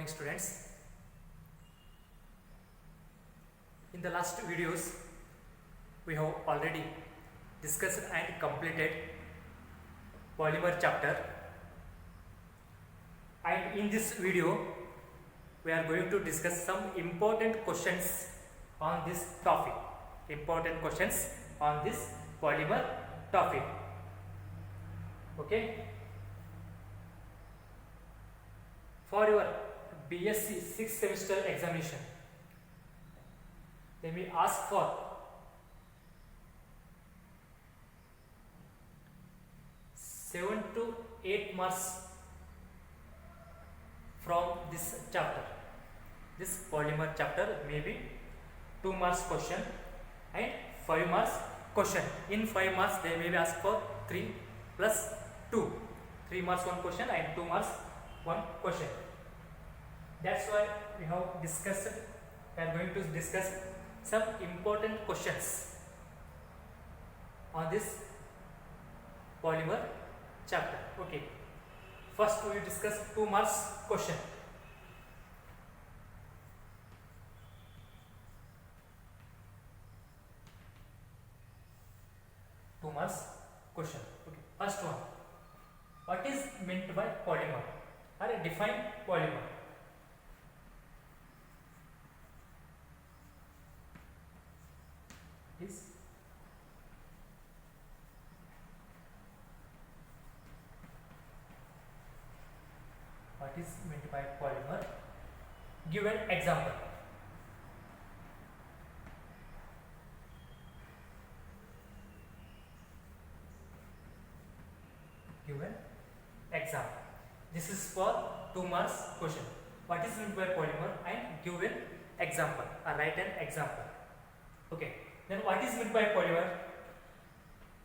morning, students. In the last videos, we have already discussed and completed polymer chapter, and in this video we are going to discuss some important questions on this topic. Important questions on this polymer topic. Okay. For your BSc 6th semester examination, they may ask for seven to 8 marks from this chapter. This polymer chapter may be 2 marks question and 5 marks question. In 5 marks they may be asked for 3 plus 2. 3 marks 1 question and 2 marks 1 question. That's why we are going to discuss some important questions on this polymer chapter. Okay. First we will discuss 2 marks question. Okay. First one. What is meant by polymer? Or define polymer. What is meant by polymer? Give an example. Give an example. This is for 2 marks question. What is meant by polymer and give an example. Write an example. Okay. Then what is meant by polymer?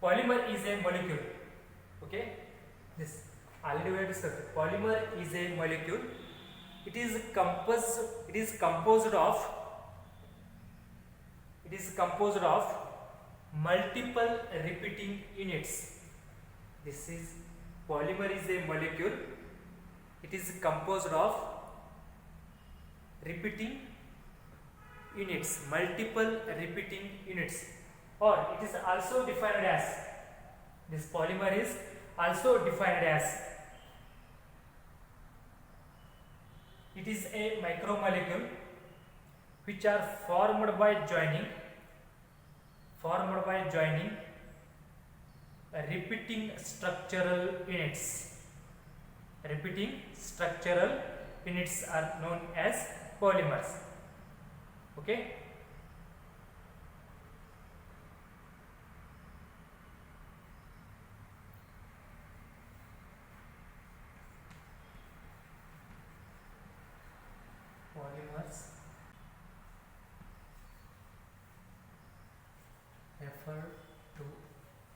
Polymer is a molecule. Okay. This already we have discussed. Polymer is a molecule. It is composed of multiple repeating units. This is polymer is a molecule. It is composed of repeating units, multiple repeating units, or it is also defined as, this polymer is also defined as, it is a micromolecule which are formed by joining repeating structural units. Repeating structural units are known as polymers. Okay. Polymers referred to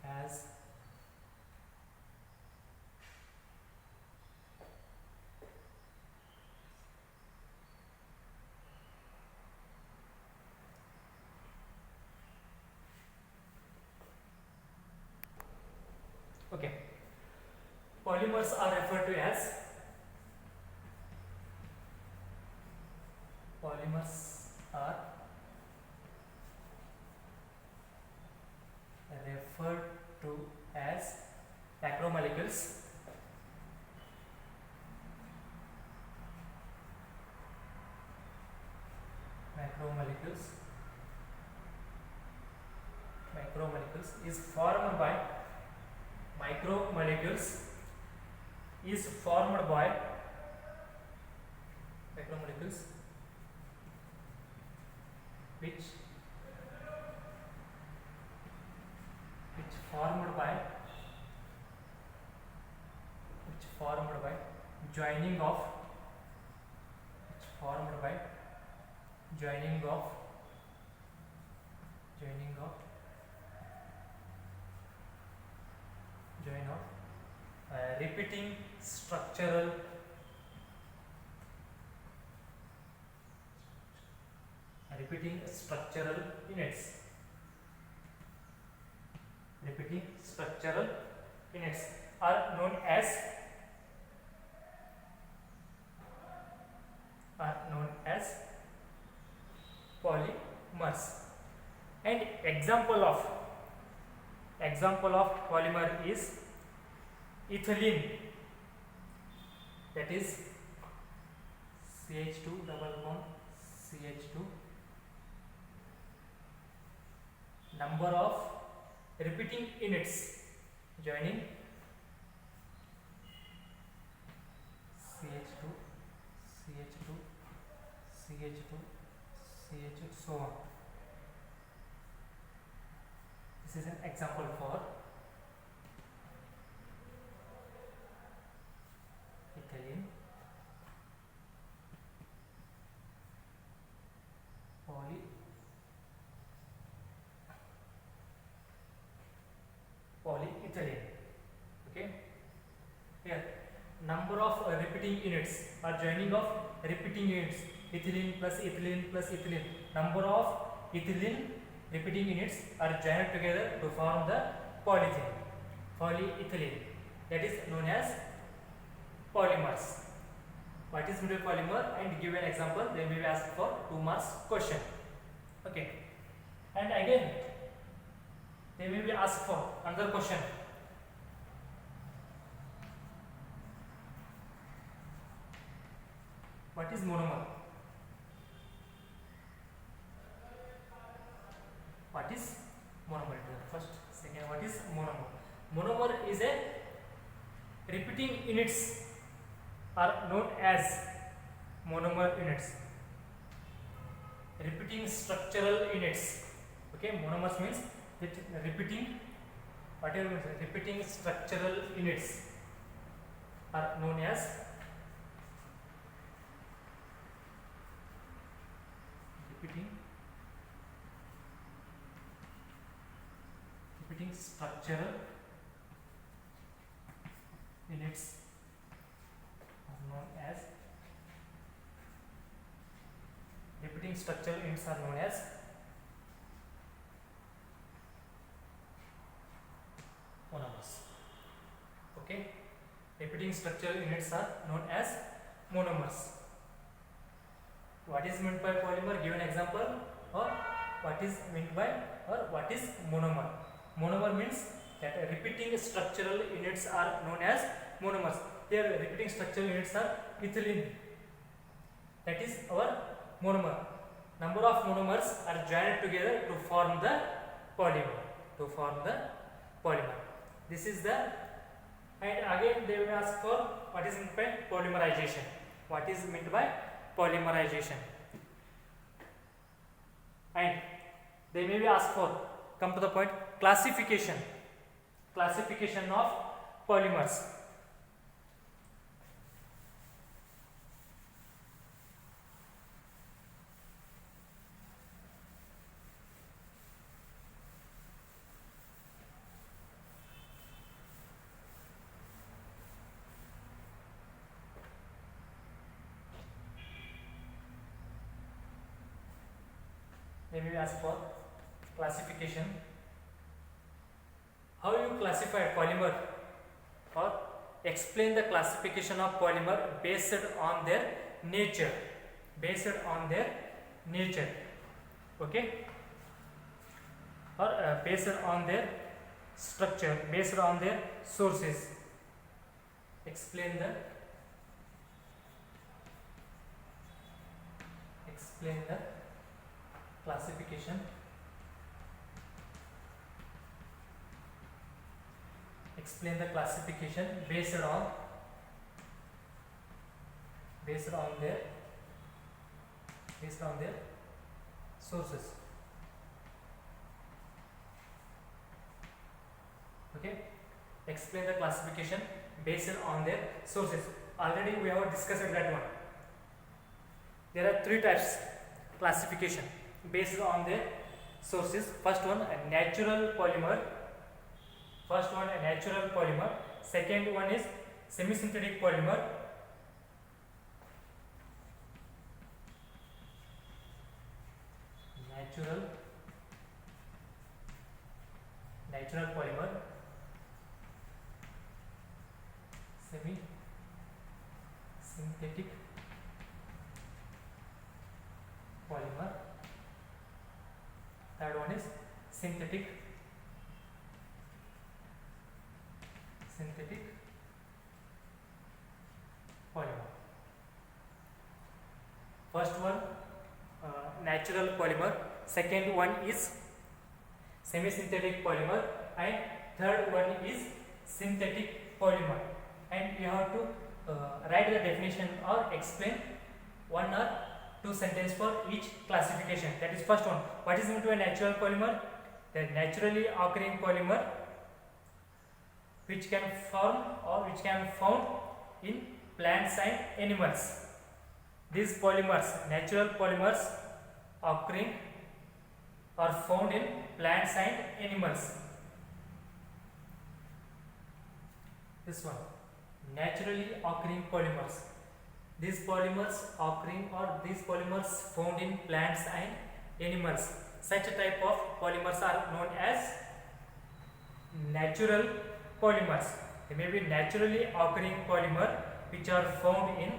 as okay. Polymers are referred to as macromolecules. Macromolecules is formed by macromolecules which formed by joining of repeating structural units. Repeating structural units are known as are known as polymers. And example of polymer is ethylene, that is CH2 double bond CH2. Number of repeating units joining CH2 CH2 CH2 CH2 so on. This is an example for ethylene, polyethylene. Okay, here number of repeating units or joining of repeating units, ethylene plus ethylene plus ethylene. Number of ethylene repeating units are joined together to form the polyethylene, that is known as polymers. What is meant by polymer, and give an example, they may be asked for 2 marks question. Okay, and again they may be asked for another question. What is monomer? What is monomer? First, second, what is monomer? Monomer is a repeating units are known as monomer units. Repeating structural units. Okay, monomers means it repeating, whatever means repeating structural units are known as repeating structural units are known as monomers. Okay, repeating structural units are known as monomers. What is meant by polymer? Give an example. Or what is meant by, or what is monomer? Monomer means that repeating structural units are known as monomers. Here repeating structural units are ethylene, that is our monomer. Number of monomers are joined together to form the polymer. This is the, and again they will ask for what is meant by polymerization. What is meant by polymerization? And they may be asked for, come to the point, classification of polymers. They may be asked for classification. How you classify polymer, or explain the classification of polymer based on their nature. Okay, or based on their structure, based on their sources. Explain the classification. Explain the classification based on their sources. Okay, explain the classification based on their sources. Already we have discussed that one. There are 3 types classification based on their sources. First one, a natural polymer. Second one is semi-synthetic polymer. Natural polymer, semi-synthetic synthetic polymer. First one natural polymer, second one is semi-synthetic polymer, and third one is synthetic polymer. And you have to write the definition or explain one or two sentences for each classification. That is first one. What is meant by a natural polymer? The naturally occurring polymer which can form or which can found in plants and animals. These polymers, natural polymers occurring or found in plants and animals. This one, naturally occurring polymers. These polymers occurring or these polymers found in plants and animals. Such a type of polymers are known as natural polymers. They may be naturally occurring polymer which are found in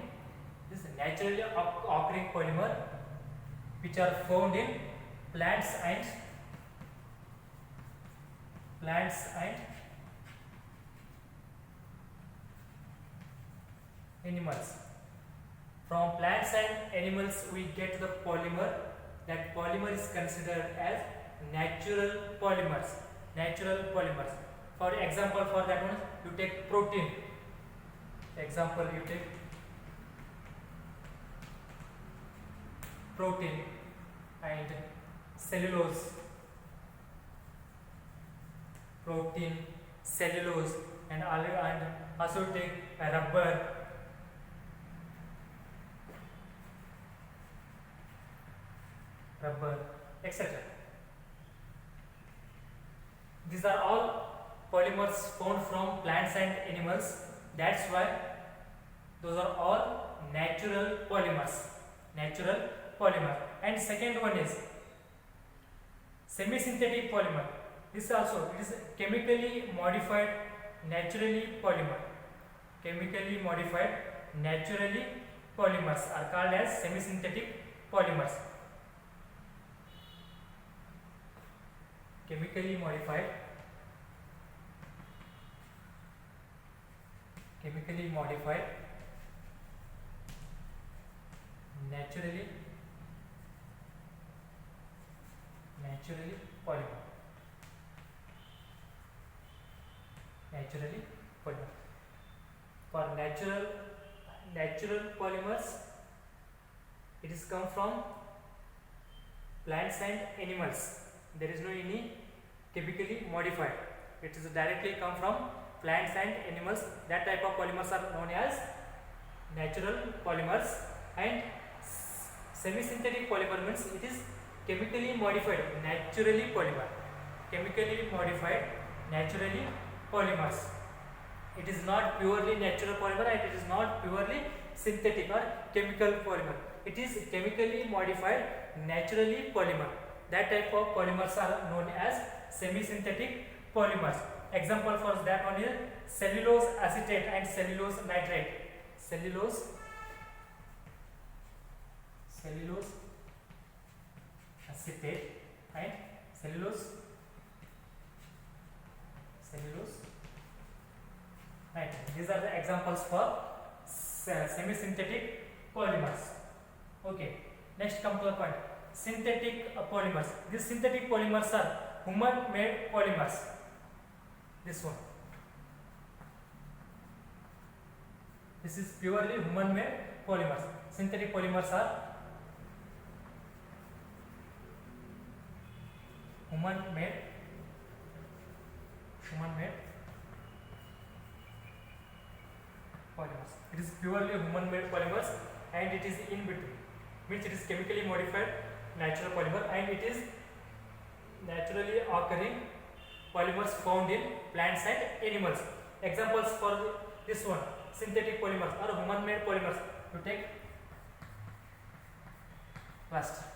this naturally occurring polymer which are found in plants and animals. From plants and animals we get the polymer. That polymer is considered as natural polymers. For example, for that one you take protein. Example, you take protein and cellulose. Protein, cellulose, and also take rubber. Etc. These are all polymers found from plants and animals. That's why those are all natural polymers. And second one is semi-synthetic polymer. This also it is chemically modified naturally polymer. Chemically modified naturally polymers are called as semi-synthetic polymers. Chemically modified naturally polymer. For natural polymers, it is come from plants and animals. There is no any chemically modified. It is directly come from plants and animals. That type of polymers are known as natural polymers. And semi-synthetic polymer means it is chemically modified naturally polymers. It is not purely natural polymer and it is not purely synthetic or chemical polymer. It is chemically modified naturally polymer. That type of polymers are known as semi-synthetic polymers. Example for that one is cellulose acetate and cellulose nitrate. Cellulose acetate and cellulose nitrate. These are the examples for semi-synthetic polymers. Okay. Next come to the point. Synthetic polymers. These synthetic polymers are human-made polymers. This one. This is purely human-made polymers. Synthetic polymers are human-made polymers. It is purely human-made polymers and it is in between. Means it is chemically modified natural polymer and it is naturally occurring polymers found in plants and animals. Examples for this one, synthetic polymers or human-made polymers. You take plastic.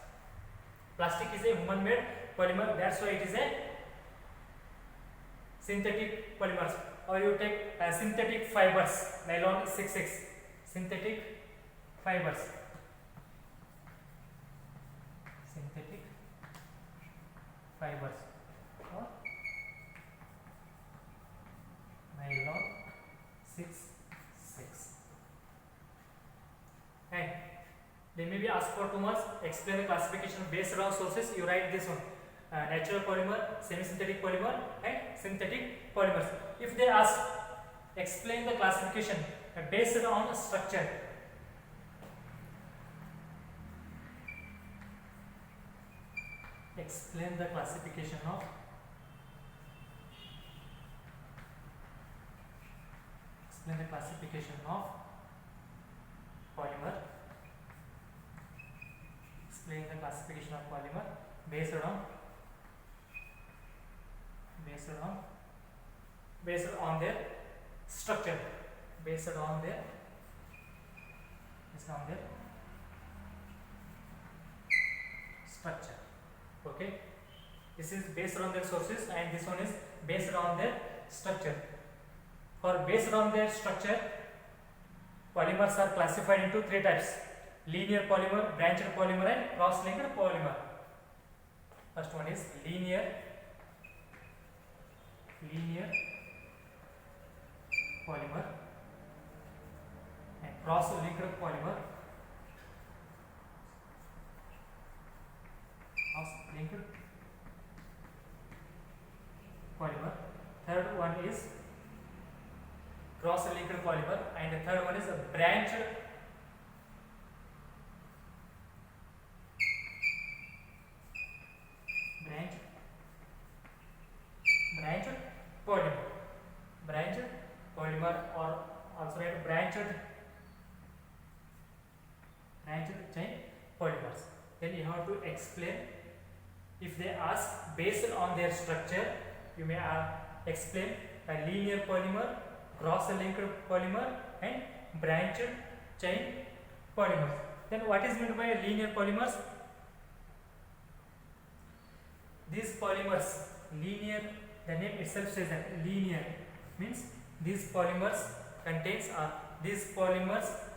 Plastic is a human-made polymer, that's why it is a synthetic polymers. Or you take synthetic fibers, nylon 6/6, synthetic fibers. ask for 2 marks, explain the classification based on sources. You write this one: natural polymer, semi-synthetic polymer, and synthetic polymers. If they ask, explain the classification based on structure. Explain the classification of polymer. Explain the classification of polymer based on their structure. Based on their structure. Okay, this is based on their sources, and this one is based on their structure. For based on their structure, polymers are classified into 3 types: linear polymer, branched polymer, and cross-linked polymer. First one is linear polymer and cross-linked polymer. Third one is cross-linked polymer, and the third one is a branched polymer, or also write branched chain polymers. Then you have to explain. If they ask based on their structure, you may explain a linear polymer, cross-linked polymer, and branched chain polymers. Then what is meant by linear polymers? These polymers, linear, the name itself says that linear means these polymers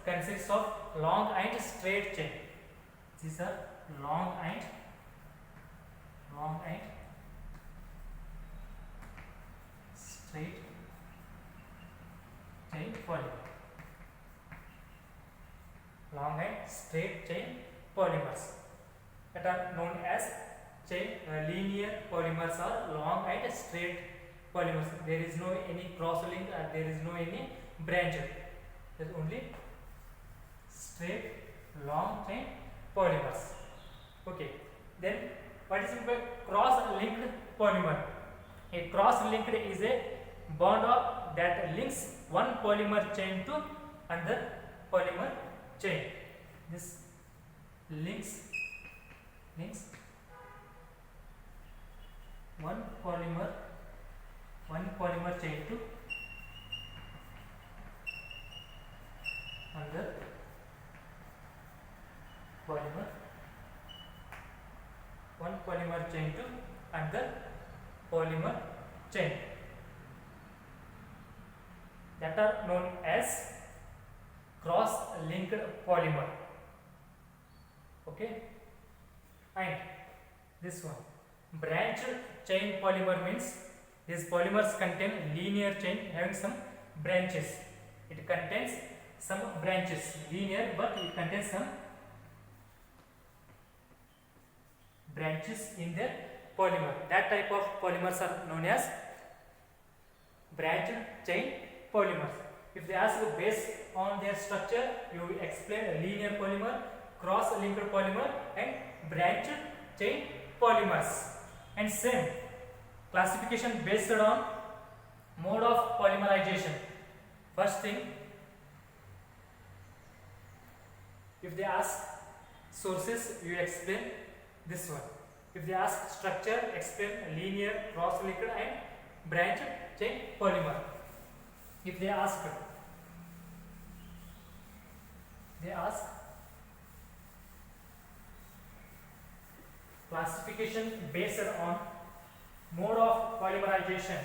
consists of long and straight chain. These are long and straight chain polymer. Long and straight chain polymers that are known as linear polymers are long and straight polymers. There is no any cross link, there is no any branch. There is only straight long chain polymers. Okay. Then what is meant by cross-linked polymer? A cross-linked is a bond that links one polymer chain to another polymer chain. This links one polymer chain to another polymer chain, that are known as cross-linked polymer. Okay, and this one branched chain polymer means these polymers contain linear chain having some branches. It contains some branches, linear, but it contains some branches in their polymer. That type of polymers are known as branched chain polymers. If they ask based on their structure, you will explain a linear polymer, cross-linked polymer, and branched chain polymers. And same classification based on mode of polymerization. First thing, if they ask sources, you explain this one. If they ask structure, explain linear, cross-linked, and branched chain polymer. If they ask classification based on mode of polymerization,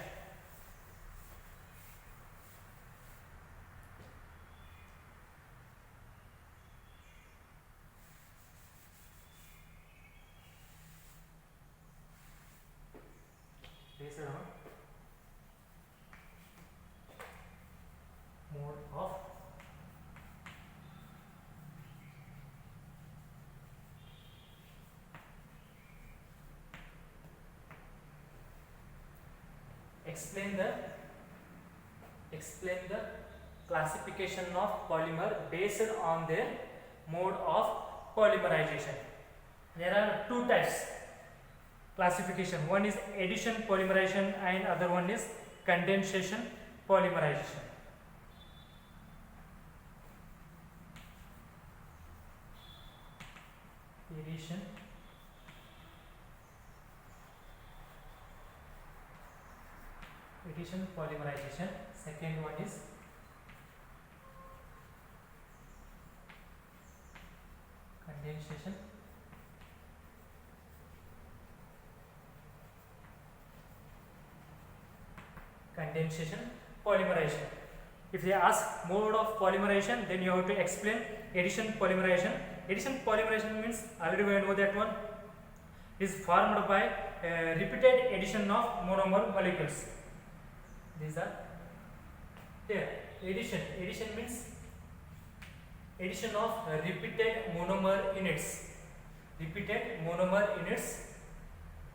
explain the classification of polymer based on their mode of polymerization. There are two types classification. One is addition polymerization and other one is condensation polymerization. Addition polymerization. Second one is condensation polymerization. If they ask mode of polymerization, then you have to explain addition polymerization. Addition polymerization means, already we know that one is formed by repeated addition of monomer molecules. These are there. Addition means addition of repeated monomer units.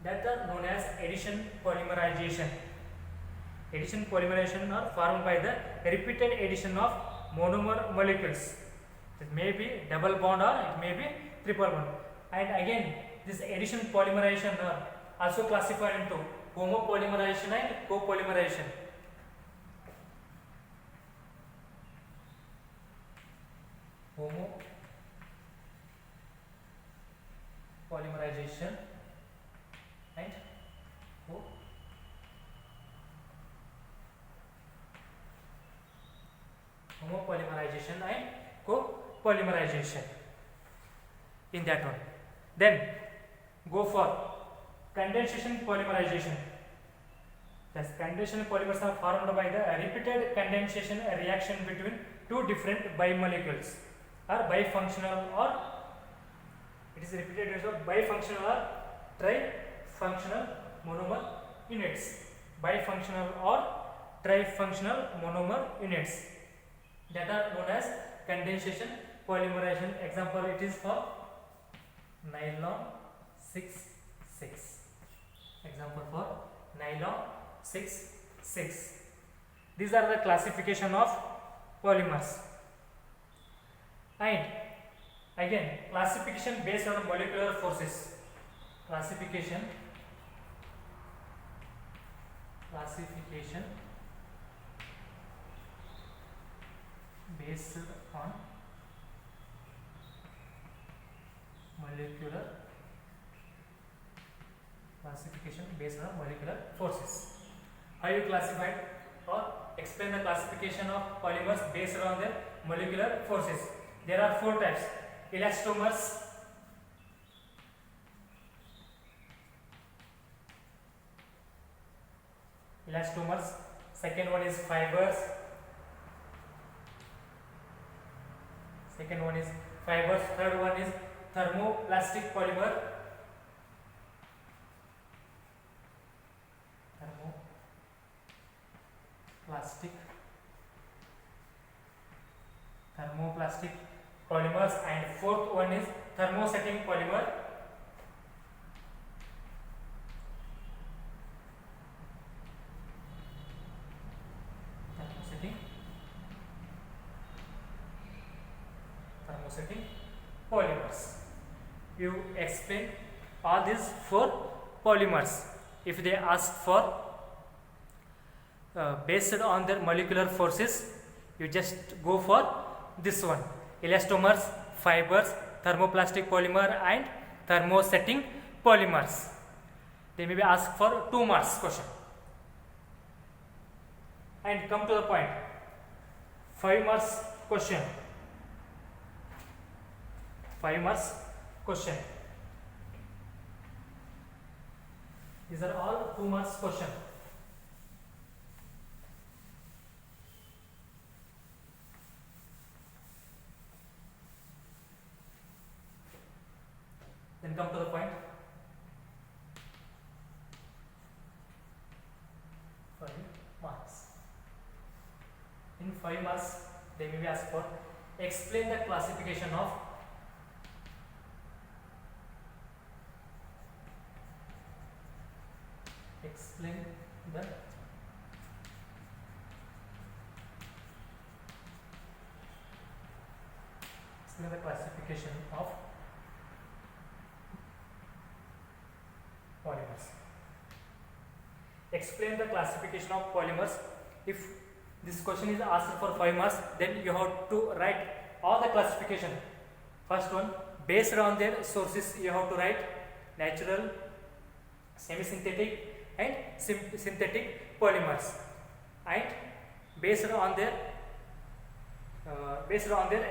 That are known as addition polymerization. Addition polymerization are formed by the repeated addition of monomer molecules. It may be double bond or it may be triple bond. And again, this addition polymerization are also classified into homopolymerization and copolymerization. Homopolymerization and copolymerization in that one. Then go for condensation polymerization. Thus, condensation polymers are formed by the repeated condensation reaction between two different bimolecules, or bifunctional, or it is repeated as of bifunctional or trifunctional monomer units. Bifunctional or trifunctional monomer units that are known as condensation polymerization. Example, it is for nylon 6,6. Example for nylon 6,6. These are the classification of polymers. And again, classification based on molecular forces. Classification based on molecular forces. How you classify or explain the classification of polymers based on their molecular forces? There are four types: elastomers, second one is fibers, third one is thermoplastic polymer, thermoplastic polymers, and fourth one is thermosetting polymer. Thermosetting polymers. You explain all these four polymers. If they ask for based on their molecular forces, you just go for this one: elastomers, fibers, thermoplastic polymer, and thermosetting polymers. They may be asked for 2 marks question. And come to the point, 5 marks question. 5 marks question. These are all 2 marks question. Then come to the point. 5 marks. In 5 marks, they may be asked for explain the classification of explain the classification of polymers. Explain the classification of polymers. If this question is asked for 5 marks, then you have to write all the classification. First one, based on their sources, you have to write natural, semi-synthetic and synthetic polymers, and based on their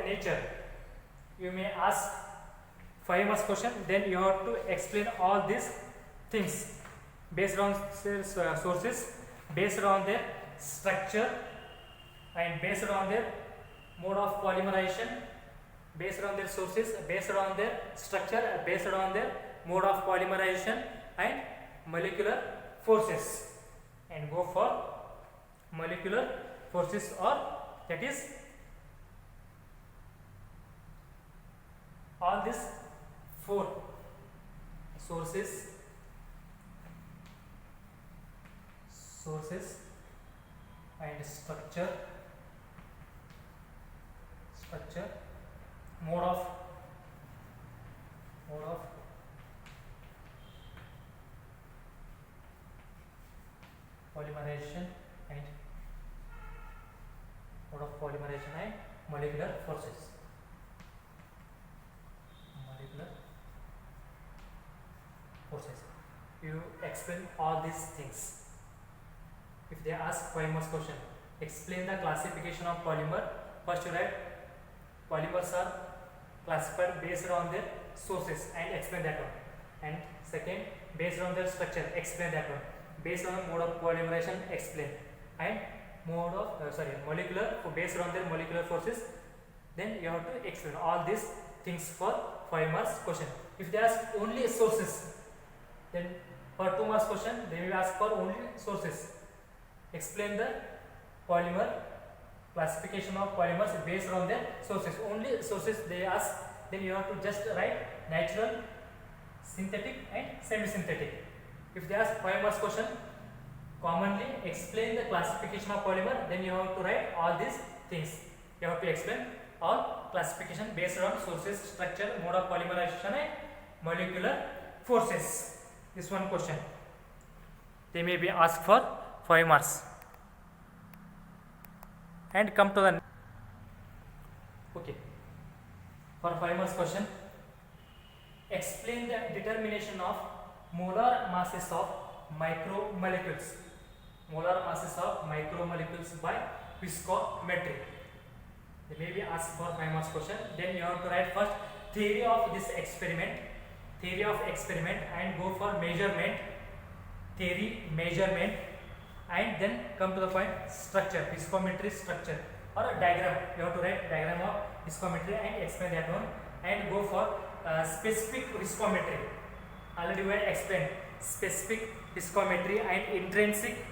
nature. You may ask 5 marks question, then you have to explain all these things based on sources, based on their structure, and based on their mode of polymerization, based on their sources, based on their structure, based on their mode of polymerization and molecular forces, and go for molecular forces, or that is all these 4 sources, and structure, mode of polymerization and molecular forces. You explain all these things. If they ask 5 marks question, explain the classification of polymer. First you write polymers are classified based on their sources and explain that one. And second, based on their structure, explain that one. Based on the mode of polymerization, explain. And mode of molecular, based on their molecular forces, then you have to explain all these things for 5 marks question. If they ask only sources, then for 2 marks question they will ask for only sources. Explain the polymer classification of polymers based on their sources. Only sources they ask, then you have to just write natural, synthetic and semi-synthetic. If they ask 5 marks question, commonly explain the classification of polymer, then you have to write all these things. You have to explain all classification based on sources, structure, mode of polymerization and molecular forces. This one question they may be asked for 5 marks. And come to the for 5 marks question, explain the determination of molar masses of micromolecules. Molar masses of micromolecules by viscometry. They may be asked for 5 marks question. Then you have to write first theory of this experiment, and go for measurement, theory, measurement, and then come to the point structure, viscometry structure, or a diagram. You have to write diagram of viscometry and explain that one, and go for specific viscometry. Already we explained specific viscometry and intrinsic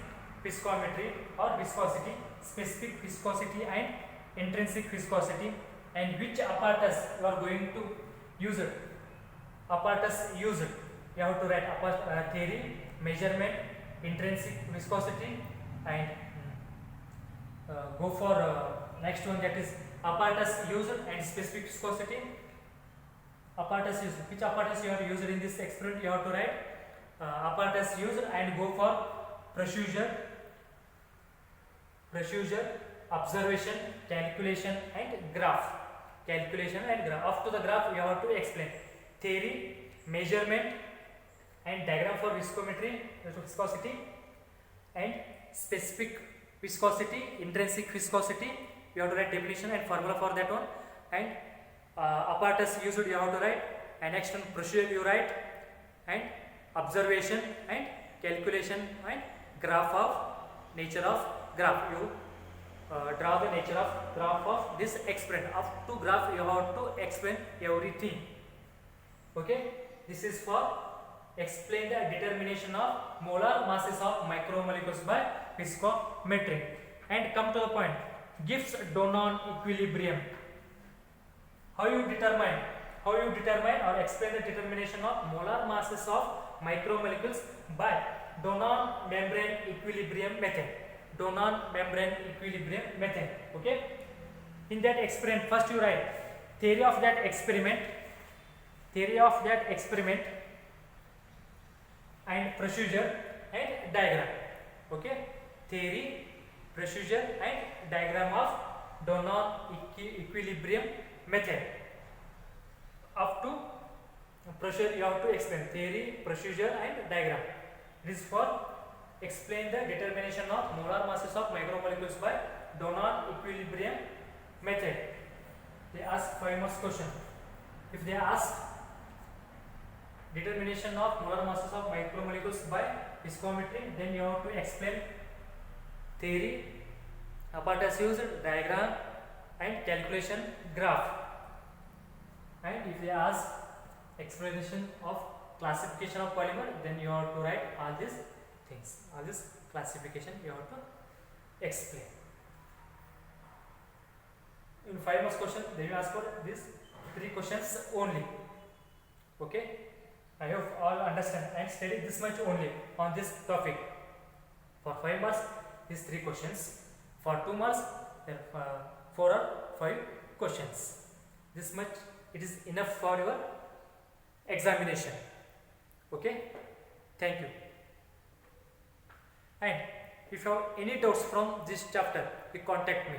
viscometry or viscosity, specific viscosity and intrinsic viscosity, and which apparatus you are going to use it. Apparatus used, you have to write theory, measurement, intrinsic viscosity, and go for next one, that is apparatus used and specific viscosity. Apparatus used, which apparatus you have used in this experiment, you have to write apparatus used, and go for procedure, observation, calculation and graph. Up to the graph you have to explain theory, measurement and diagram for viscosity, and specific viscosity, intrinsic viscosity. You have to write definition and formula for that one, and apparatus used you have to write, and next one procedure you write, and observation and calculation and graph of nature of graph. You draw the nature of graph of this experiment. Up to graph you have to explain everything. Okay, this is for explain the determination of molar masses of micromolecules by viscometry. And come to the point, Gibbs-Donon equilibrium. How you determine or explain the determination of molar masses of micromolecules by Donon membrane equilibrium method. Okay, in that experiment first you write theory of that experiment and procedure and diagram. Okay, theory, procedure and diagram of Donon equilibrium method. Up to procedure you have to explain theory, procedure and diagram. It is for explain the determination of molar masses of micromolecules by Donon equilibrium method. They ask 5 marks question. If they ask determination of molar masses of micromolecules by viscometry, then you have to explain theory, apparatus used, diagram and calculation graph. And if they ask explanation of classification of polymer, then you have to write all these things, all this classification you have to explain. In 5 marks question, they will ask for these 3 questions only. Okay, I hope all understand and study this much only on this topic. For 5 marks, these 3 questions. For 2 marks, there are 4 or 5 questions. This much it is enough for your examination. Okay, thank you. And if you have any doubts from this chapter, you contact me.